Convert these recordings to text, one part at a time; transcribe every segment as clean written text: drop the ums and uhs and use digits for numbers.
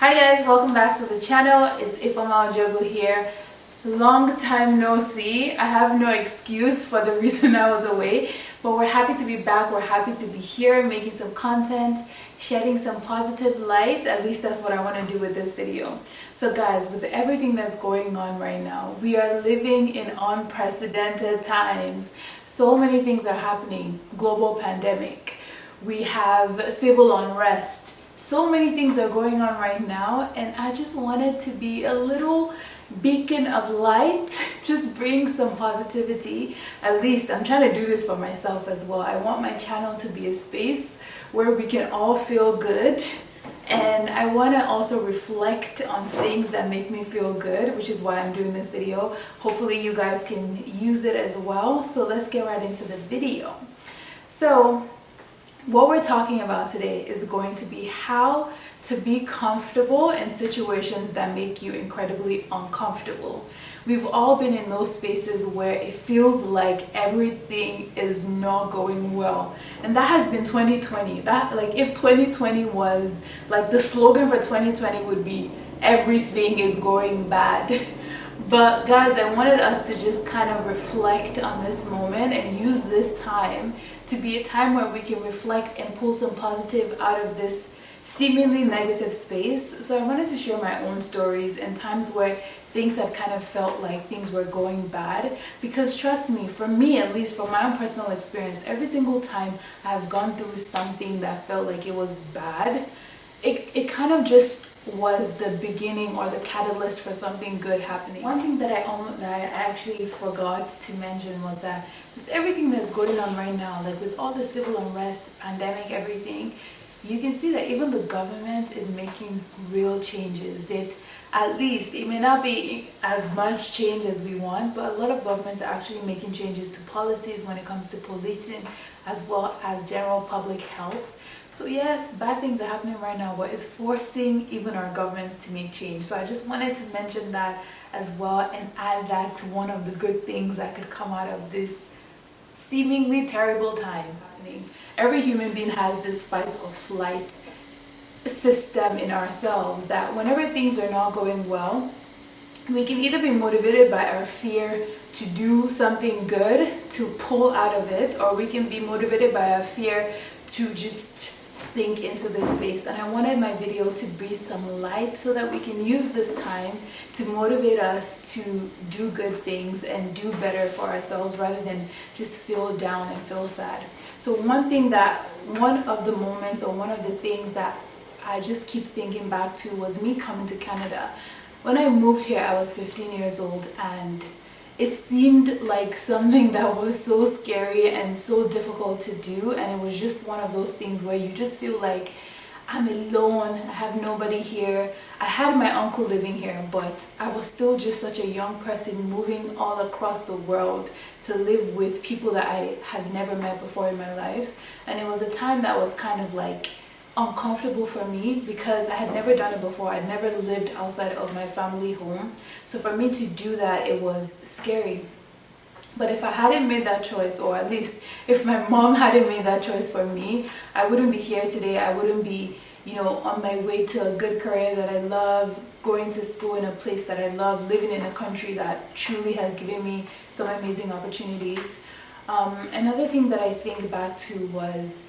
Hi guys, welcome back to the channel. It's Ifeoma Ojogo here. Long time no see. I have no excuse for the reason I was away, but we're happy to be back. We're happy to be here making some content, shedding some positive light. At least that's what I want to do with this video. So guys, with everything that's going on right now, we are living in unprecedented times. So many things are happening. Global pandemic. We have civil unrest. So many things are going on right now, and I just wanted to be a little beacon of light, just bring some positivity. At least I'm trying to do this for myself as well. I want my channel to be a space where we can all feel good, and I want to also reflect on things that make me feel good, which is why I'm doing this video. Hopefully you guys can use it as well. So let's get right into the video. So what we're talking about today is going to be how to be comfortable in situations that make you incredibly uncomfortable. We've all been in those spaces where it feels like everything is not going well. And that has been 2020. That, like, if 2020 was, like, the slogan for 2020 would be everything is going bad. But guys, I wanted us to just kind of reflect on this moment and use this time to be a time where we can reflect and pull some positive out of this seemingly negative space. So I wanted to share my own stories and times where things have kind of felt like things were going bad, because trust me, for me, at least from my own personal experience, every single time I've gone through something that felt like it was bad, it kind of just was the beginning or the catalyst for something good happening. One thing that I actually forgot to mention was that with everything that's going on right now, like with all the civil unrest, pandemic, everything, you can see that even the government is making real changes. That at least it may not be as much change as we want, but a lot of governments are actually making changes to policies when it comes to policing as well as general public health. So yes, bad things are happening right now, but it's forcing even our governments to make change. So I just wanted to mention that as well and add that to one of the good things that could come out of this seemingly terrible time happening. Every human being has this fight or flight system in ourselves that whenever things are not going well, we can either be motivated by our fear to do something good to pull out of it, or we can be motivated by our fear to just sink into this space. And I wanted my video to breathe some light so that we can use this time to motivate us to do good things and do better for ourselves rather than just feel down and feel sad. So one of the moments or one of the things that I just keep thinking back to was me coming to Canada. When I moved here, I was 15 years old, and it seemed like something that was so scary and so difficult to do, and it was just one of those things where you just feel like I'm alone, I have nobody here. I had my uncle living here, but I was still just such a young person moving all across the world to live with people that I have never met before in my life. And it was a time that was kind of like uncomfortable for me because I had never done it before. I'd never lived outside of my family home. So for me to do that, it was scary. But if I hadn't made that choice, or at least if my mom hadn't made that choice for me, I wouldn't be here today. I wouldn't be, on my way to a good career that I love, going to school in a place that I love, living in a country that truly has given me some amazing opportunities. Another thing that I think back to was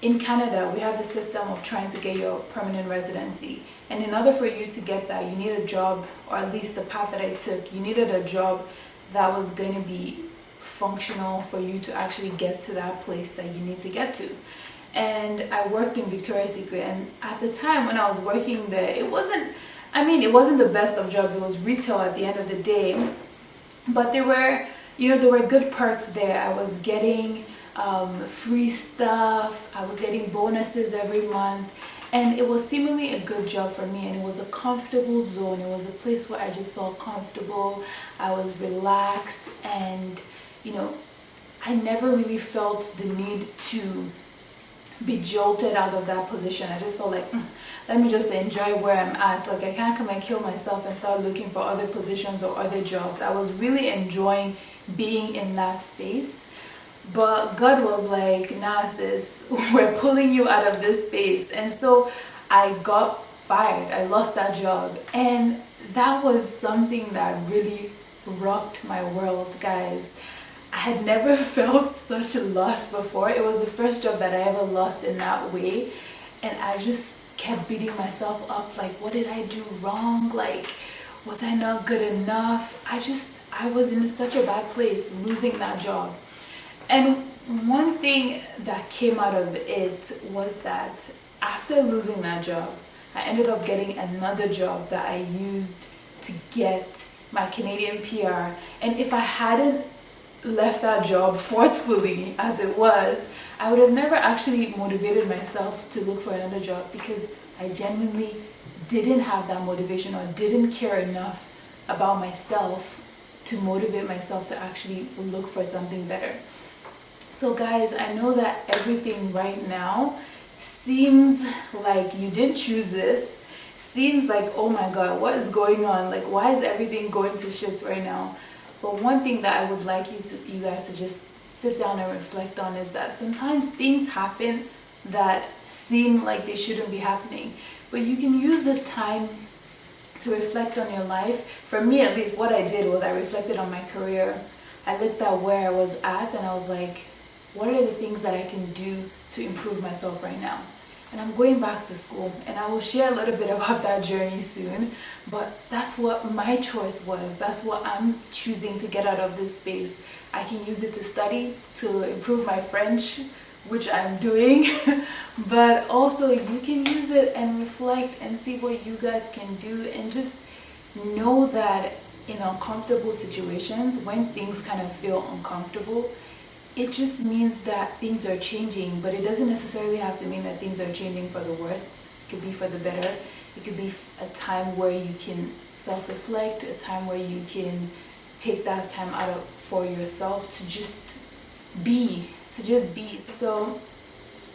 in Canada, we have the system of trying to get your permanent residency. And in order for you to get that, you need a job, or at least the path that I took, you needed a job that was going to be functional for you to actually get to that place that you need to get to. And I worked in Victoria's Secret, and at the time when I was working there, it wasn't the best of jobs. It was retail at the end of the day, but there were good perks there. I was getting free stuff, I was getting bonuses every month, and it was seemingly a good job for me, and it was a comfortable zone. It was a place where I just felt comfortable, I was relaxed, and I never really felt the need to be jolted out of that position. I just felt like, let me just enjoy where I'm at. Like, I can't come and kill myself and start looking for other positions or other jobs. I was really enjoying being in that space. But God was like, nah sis, we're pulling you out of this space. And so I got fired. I lost that job. And that was something that really rocked my world, guys. I had never felt such a loss before. It was the first job that I ever lost in that way. And I just kept beating myself up, like, what did I do wrong? Like, was I not good enough? I was in such a bad place losing that job. And one thing that came out of it was that after losing that job, I ended up getting another job that I used to get my Canadian PR. And if I hadn't left that job forcefully as it was, I would have never actually motivated myself to look for another job, because I genuinely didn't have that motivation or didn't care enough about myself to motivate myself to actually look for something better. So guys, I know that everything right now seems like you didn't choose this, seems like, oh my god, what is going on? Like, why is everything going to shits right now? But one thing that I would like you guys to just sit down and reflect on is that sometimes things happen that seem like they shouldn't be happening, but you can use this time to reflect on your life. For me, at least, what I did was I reflected on my career. I looked at where I was at and I was like, what are the things that I can do to improve myself right now? And I'm going back to school, and I will share a little bit about that journey soon, but that's what my choice was. That's what I'm choosing to get out of this space. I can use it to study, to improve my French, which I'm doing, but also you can use it and reflect and see what you guys can do, and just know that in uncomfortable situations, when things kind of feel uncomfortable, it just means that things are changing, but it doesn't necessarily have to mean that things are changing for the worse. It could be for the better. It could be a time where you can self-reflect, a time where you can take that time out for yourself to just be. So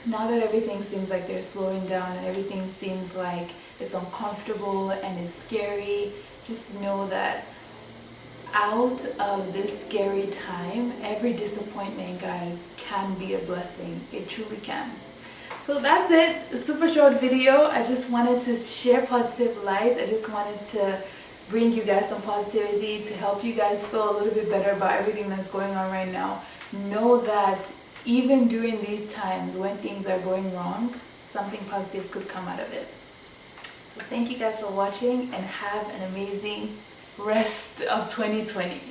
now that everything seems like they're slowing down and everything seems like it's uncomfortable and it's scary, just know that out of this scary time, every disappointment, guys, can be a blessing. It truly can. So that's it. A super short video. I just wanted to share positive light. I just wanted to bring you guys some positivity to help you guys feel a little bit better about everything that's going on right now. Know that even during these times when things are going wrong, something positive could come out of it. So thank you guys for watching, and have an amazing rest of 2020.